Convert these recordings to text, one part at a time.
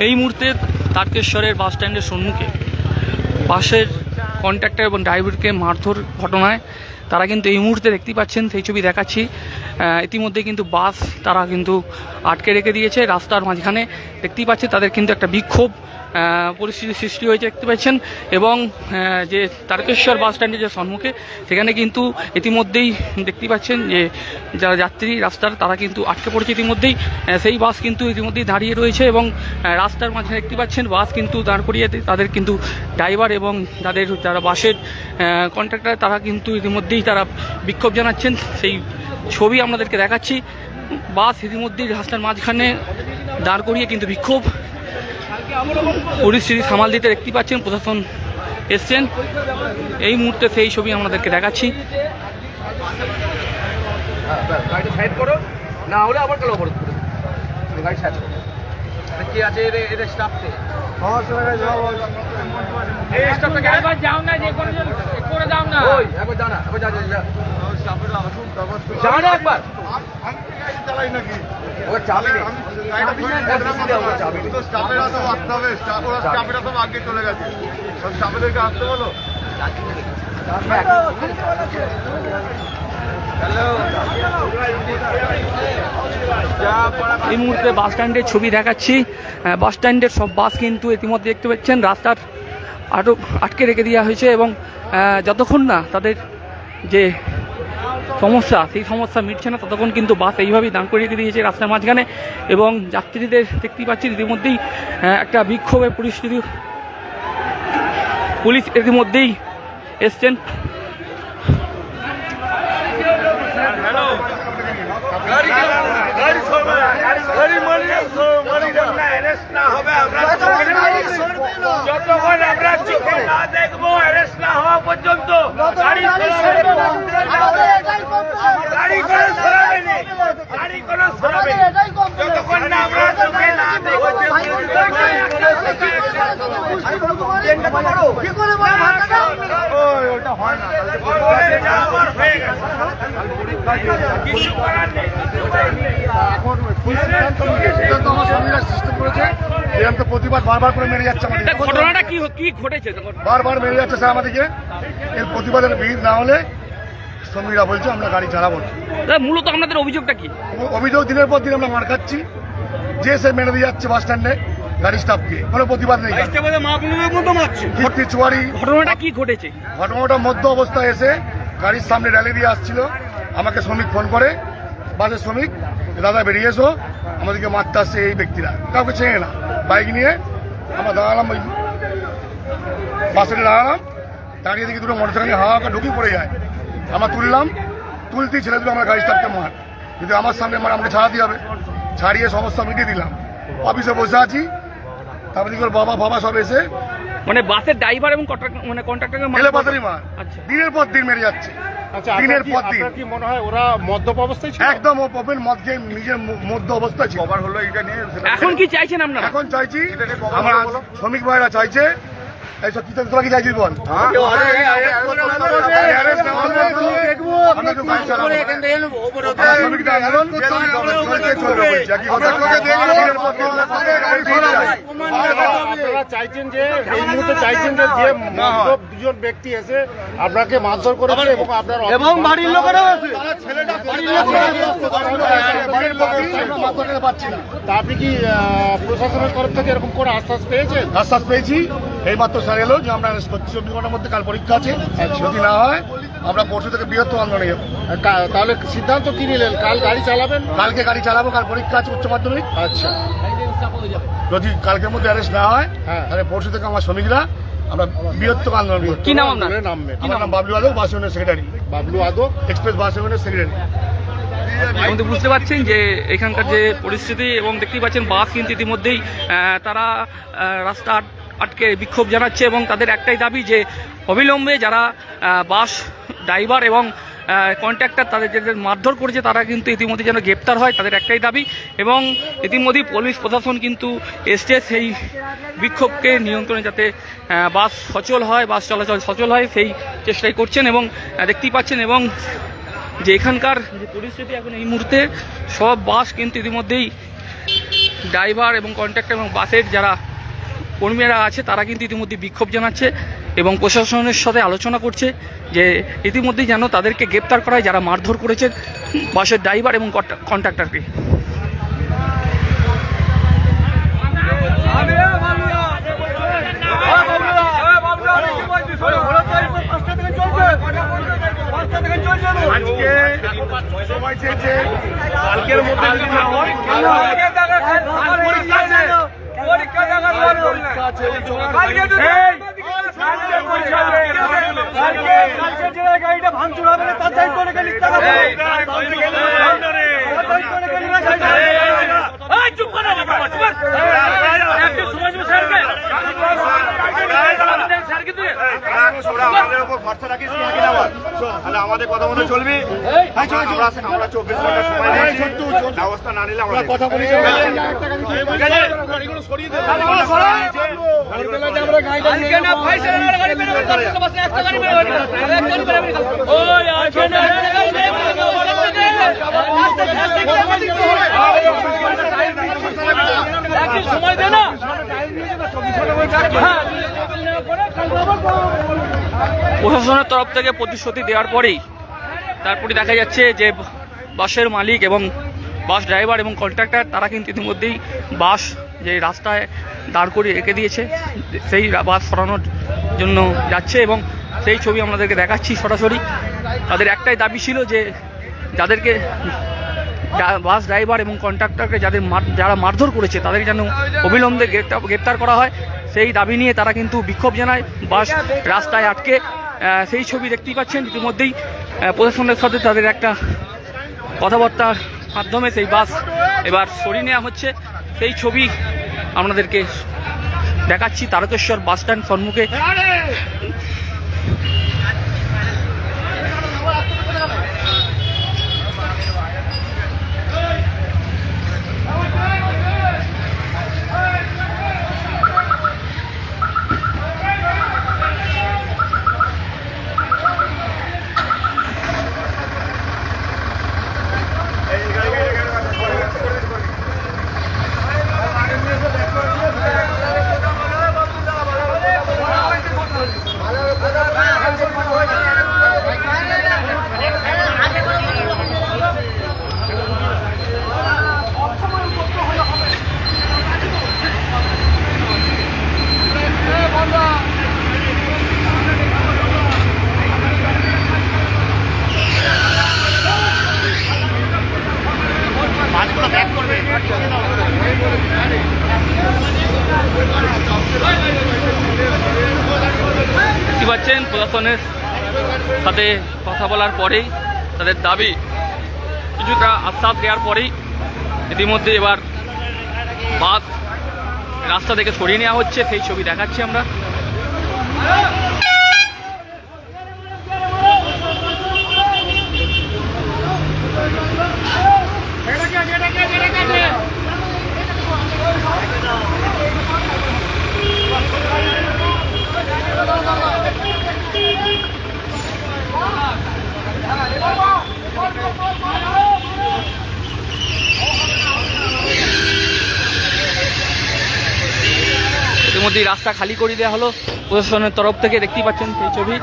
এই মুহূর্তে তারকেশ্বরের বাস স্ট্যান্ডের সম্মুখে বাসের কন্ট্রাক্টর এবং ড্রাইভারকে মারধর ঘটনায় তারা কিন্তু এই মুহূর্তে দেখতেই পাচ্ছেন, সেই ছবি দেখাচ্ছি। ইতিমধ্যে কিন্তু বাস তারা কিন্তু আটকে রেখে দিয়েছে রাস্তার মাঝখানে। দেখতেই পাচ্ছে তাদের কিন্তু একটা বিক্ষোভ পরিস্থিতির সৃষ্টি হয়েছে দেখতে পাচ্ছেন। এবং যে তারকেশ্বর বাস স্ট্যান্ডের যে সম্মুখে সেখানে কিন্তু ইতিমধ্যেই দেখতেই পাচ্ছেন যে যারা যাত্রী রাস্তার তারা কিন্তু আটকে পড়েছে ইতিমধ্যেই। সেই বাস কিন্তু ইতিমধ্যেই দাঁড়িয়ে রয়েছে এবং রাস্তার মাঝখানে দেখতে পাচ্ছেন বাস কিন্তু দাঁড় করিয়ে তাদের কিন্তু ড্রাইভার এবং যারা বাসের কন্ট্রাক্টর তারা কিন্তু ইতিমধ্যেই তারা বিক্ষোভ জানাচ্ছেন। সেই ছবি আপনাদেরকে দেখাচ্ছি। বাস ইতিমধ্যেই রাস্তার মাঝখানে দাঁড় করিয়ে কিন্তু বিক্ষোভ পরিস্থিতি সামাল দিতে দেখতে পাচ্ছেন প্রশাসন এসছেন এই মুহূর্তে, সেই ছবি আপনাদেরকে দেখাচ্ছি। আগে চলে গেছে, সব স্টাফেদেরকে আসতে বলো। এই মুহূর্তে বাস স্ট্যান্ডের ছবি দেখাচ্ছি। বাস স্ট্যান্ডের সব বাস কিন্তু ইতিমধ্যে দেখতে পাচ্ছেন রাস্তার আটকে রেখে দেওয়া হয়েছে এবং যতক্ষণ না তাদের যে সমস্যা সেই সমস্যা মিটছে না ততক্ষণ কিন্তু বাস এইভাবেই দাঁড় করিয়ে দিয়েছে রাস্তার মাঝখানে। এবং যাত্রীদের দেখতেই পাচ্ছেন ইতিমধ্যেই একটা বিক্ষোভের পরিস্থিতি, পুলিশ ইতিমধ্যেই এসছেন। যতক্ষণ আমরা চোখে না দেখবো অ্যারেস্ট না হওয়া পর্যন্ত গাড়ি কোনো সরাবেনি, গাড়ি কোনো সরাবেনি যতক্ষণ না আমরা চোখে না দেখবো। কিছু করার নেই, প্রতিবাদ বারবার করে মেরে যাচ্ছে আমাদের। ঘটনাটা কি ঘটেছে? বারবার মেরে যাচ্ছে স্যার আমাদেরকে। এর প্রতিবাদের ভিড় না হলে শ্রমিকরা বলছে আমরা গাড়ি চালাবো না। মূলত আপনাদের অভিযোগটা কি? অভিযোগ দিনের পর দিন আমরা মার খাচ্ছি, যে সে মেরে দিয়ে যাচ্ছে বাস স্ট্যান্ডে গাড়ি স্টাফকে, কোনো প্রতিবাদ নেই। ঘটনাটা কি ঘটেছে? ঘটনাটা মধ্য অবস্থায় এসে গাড়ির সামনে র্যালি দিয়ে আসছিল, আমাকে শ্রমিক ফোন করে, বাসের শ্রমিক, দাদা বেরিয়ে এসো, আমাদেরকে মারতে আসছে এই ব্যক্তিরা, কাউকে চেনে না। বাইক নিয়ে আমরা দাঁড়ালাম, ওই বাসে দাঁড়ালাম, দাঁড়িয়ে দেখি দুটো মোটরসাইকেল হাওয়া ঢুকিয়ে পড়ে যায়। আমরা তুলতেই ছেলে দুটো আমরা গাড়ি স্টাফকে মার, যদি আমার সামনে মার আমাকে ছাড়াতে হবে। ছাড়িয়ে সমস্যা মিটিয়ে দিলাম, অফিসে বসে আছি। তারপরে বাবা সব এসে মানে বাসের ড্রাইভার এবং কন্ট্রাক্টরকে মেলে পাতারি মার দিনের পর দিন মেরে যাচ্ছে। দিনের পর দিন কি মনে হয় ওরা মদ্যপ অবস্থায় ছিল? একদম ওপেন মদ খেয়ে নিজের মধ্য অবস্থায় ছিল। কভার হলো এটা নিয়ে। এখন কি চাইছেন আপনারা? এখন চাইছি আমার শ্রমিক ভাইরা চাইছে, এইসব কি তোরা কি চাইছিস বল? আপনারা চাইছেন যে এই মুহূর্তে চাইছেন যে দুজন ব্যক্তি এসে আপনাকে মারধর করেছে এবং আপনার এবং বাড়ির লোকেরাও আছে। তা আপনি কি প্রশাসনের তরফ থেকে এরকম করে আশ্বাস পেয়েছেন? আশ্বাস পেয়েছি, এইমাত্র স্যার এলো যে আমরা 24 ঘন্টার মধ্যে কাল পরীক্ষা আছে, যদি না হয় আমরা পরশু থেকে বৃহত্তর আন্দোলনে যাবো। তাহলে সিদ্ধান্ত কি নিলেন? কাল গাড়ি চালাবেন? কালকে গাড়ি চালাবো, কাল পরীক্ষা আছে উচ্চ মাধ্যমিক। আচ্ছা, যদি কালকের মধ্যে অ্যারেস্ট না হয় তাহলে পরশু থেকে আমার শ্রমিকরা আমরা বৃহত্তর আন্দোলন করব। কি নাম আপনার? আমার নাম বাবলু আদক, বাস ইউনিয়নের সেক্রেটারি। বাবলু আদক, এক্সপ্রেস বাস ইউনিয়নের সেক্রেটারি। আমাদের বুঝতে পারছেন যে এখানকার যে পরিস্থিতি এবং দেখতেই পাচ্ছেন বাস কিন্তু ইতিমধ্যেই তারা রাস্তা আটকে বিক্ষোভ জানাচ্ছে এবং তাদের একটাই দাবি যে অবিলম্বে যারা বাস ড্রাইভার এবং কন্ট্রাক্টর তাদের যাদের মারধর করেছে তারা কিন্তু ইতিমধ্যে যেন গ্রেপ্তার হয়, তাদের একটাই দাবি। এবং ইতিমধ্যেই পুলিশ প্রশাসন কিন্তু এসছে সেই বিক্ষোভকে নিয়ন্ত্রণে, যাতে বাস সচল হয়, বাস চলাচল সচল হয় সেই চেষ্টাই করছেন। এবং দেখতেই পাচ্ছেন এবং যে এখানকার যে পরিস্থিতি এখন এই মুহূর্তে সব বাস কিন্তু ইতিমধ্যেই ড্রাইভার এবং কন্ট্রাক্টর এবং বাসের যারা কর্মীরা আছে তারা কিন্তু ইতিমধ্যে বিক্ষোভ জানাচ্ছে এবং প্রশাসনের সাথে আলোচনা করছে যে ইতিমধ্যেই যেন তাদেরকে গ্রেপ্তার করা হয় যারা মারধর করেছে বাসের ড্রাইভার এবং কন্ট্রাক্টরকে। আজকে সময় চেয়েছে, কালকের মধ্যে যদি না হয় গাড়িটা ভাঙচুর হবে না, তার দায়িত্ব রেখে লিখতে হবে। আমাদের কথা মতো চলবি, আমরা 24 ঘন্টা সময় দিয়েছি, ব্যবস্থা না নিলে আমরা কথা বলি। সময় দে না। প্রশাসনের তরফ থেকে প্রতিশ্রুতি দেওয়ার পরেই তারপরে দেখা যাচ্ছে যে বাসের মালিক এবং বাস ড্রাইভার এবং কন্ট্রাক্টর তারা কিন্তু ইতিমধ্যেই বাস যে রাস্তায় দাঁড় করিয়ে রেখে দিয়েছে সেই বাস সরানোর জন্য যাচ্ছে এবং সেই ছবি আমাদেরকে দেখাচ্ছি সরাসরি। তাদের একটাই দাবি ছিল যে যাদেরকে বাস ড্রাইভার এবং কন্ট্রাক্টরকে যারা মারধর করেছে তাদের যেন অবিলম্বে গ্রেপ্তার করা হয়, সেই দাবি নিয়ে তারা কিন্তু বিক্ষোভ জানায় বাস রাস্তায় আটকে। সেই ছবি দেখতেই পাচ্ছেন ইতিমধ্যেই প্রশাসনের সাথে তাদের একটা কথাবার্তার মাধ্যমে সেই বাস এবার সরিয়ে নেওয়া হচ্ছে। সেই ছবি আপনাদেরকে দেখাচ্ছি তারকেশ্বর বাস স্ট্যান্ড সম্মুখে। দেখতে পাচ্ছেন প্রশাসনের সাথে কথা বলার পরেই তাদের দাবি কিছুটা আশ্বাস দেওয়ার পরেই ইতিমধ্যে এবার বাস রাস্তা থেকে সরিয়ে নেওয়া হচ্ছে, সেই ছবি দেখাচ্ছি আমরা। ইতিমধ্যেই রাস্তা খালি করে দেওয়া হলো প্রশাসনের তরফ থেকে, দেখতেই পাচ্ছেন সেই ছবি।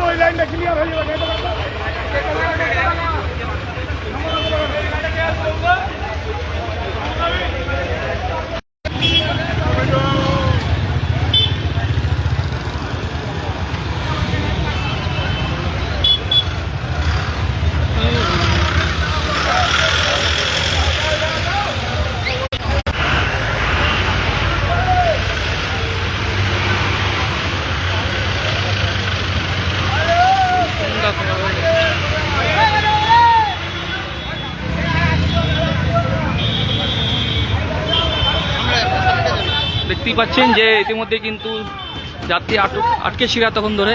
ওই লাইনটা ক্লিয়ার হয়ে যাবে। দেখতেই পাচ্ছেন যে ইতিমধ্যে কিন্তু যাত্রী আটকে ছিল তখন ধরে,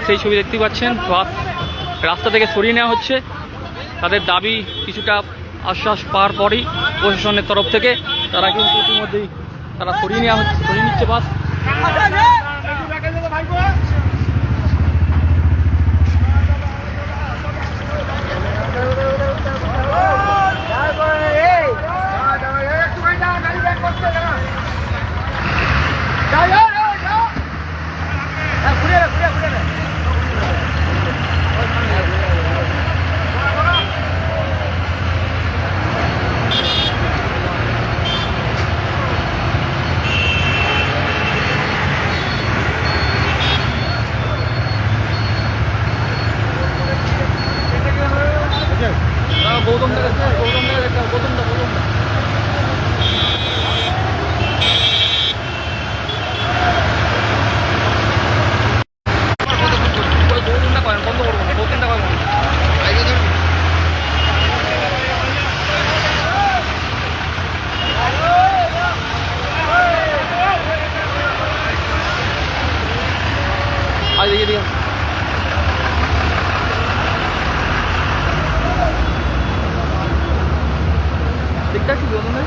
সেই ছবি দেখতেই পাচ্ছেন। বাস রাস্তা থেকে সরিয়ে নেওয়া হচ্ছে, তাদের দাবি কিছুটা আশ্বাস পাওয়ার পরই প্রশাসনের তরফ থেকে তারা কিন্তু ইতিমধ্যেই তারা সরিয়ে নিচ্ছে বাস। দেখতে কি বলুন না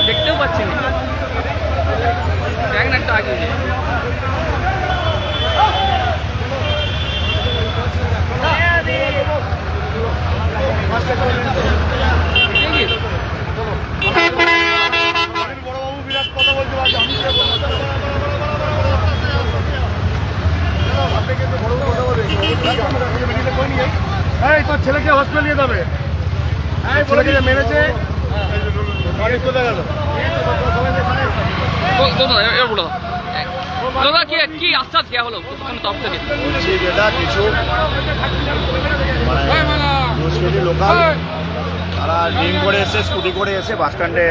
দেখতেও পাচ্ছি না, একটা আগে বড়বাবু বিরাট কথা বলতে পারছি, আমি এই তোর ছেলেকে হসপিটাল নিয়ে যাবে, ছেলেকে যে মেরেছে গাড়ি কোথায় গেল? দাদা কি আশ্বাস দেওয়া হলো প্রশাসনের তরফ থেকে? বলছি যেটা কিছু দুষ্কৃতী লোকাল তারা ড্রিঙ্ক করে এসে স্কুটি করে এসে বাস স্ট্যান্ডে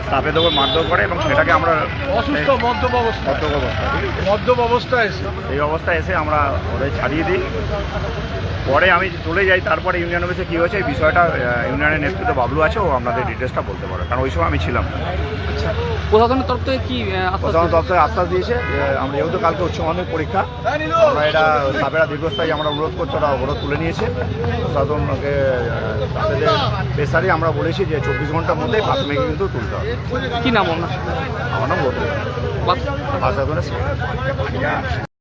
স্টাফের ওপর মারধর করে এবং সেটাকে আমরা অসুস্থ মদ্যপ অবস্থা, মদ্যপ অবস্থায় এসে এই অবস্থায় এসে আমরা ওদের ছাড়িয়ে দিই। পরে আমি চলে যাই, তারপরে ইউনিয়ন অফিসে কী হয়েছে এই বিষয়টা ইউনিয়নের নেতৃত্বে বাবলু আছে, ও আপনাদের ডিটেলসটা বলতে পারে, কারণ ওই সময় আমি ছিলাম। প্রশাসনের তরফ থেকে কি প্রশাসন দপ্তরে আশ্বাস দিয়েছে যে আমরা যেহেতু কালকে উচ্চ মাধ্যমিক পরীক্ষা, আমরা এটা স্টাফেরা দীর্ঘস্থায়ী আমরা অনুরোধ করতে, ওরা অবরোধ তুলে নিয়েছে। প্রশাসনকে তাদের প্রেসারে আমরা বলেছি যে 24 ঘন্টার মধ্যে বাস মেঘে কিন্তু তুলতে হবে। কি নাম আপনার? আমার নাম গৌতম, বাস বাস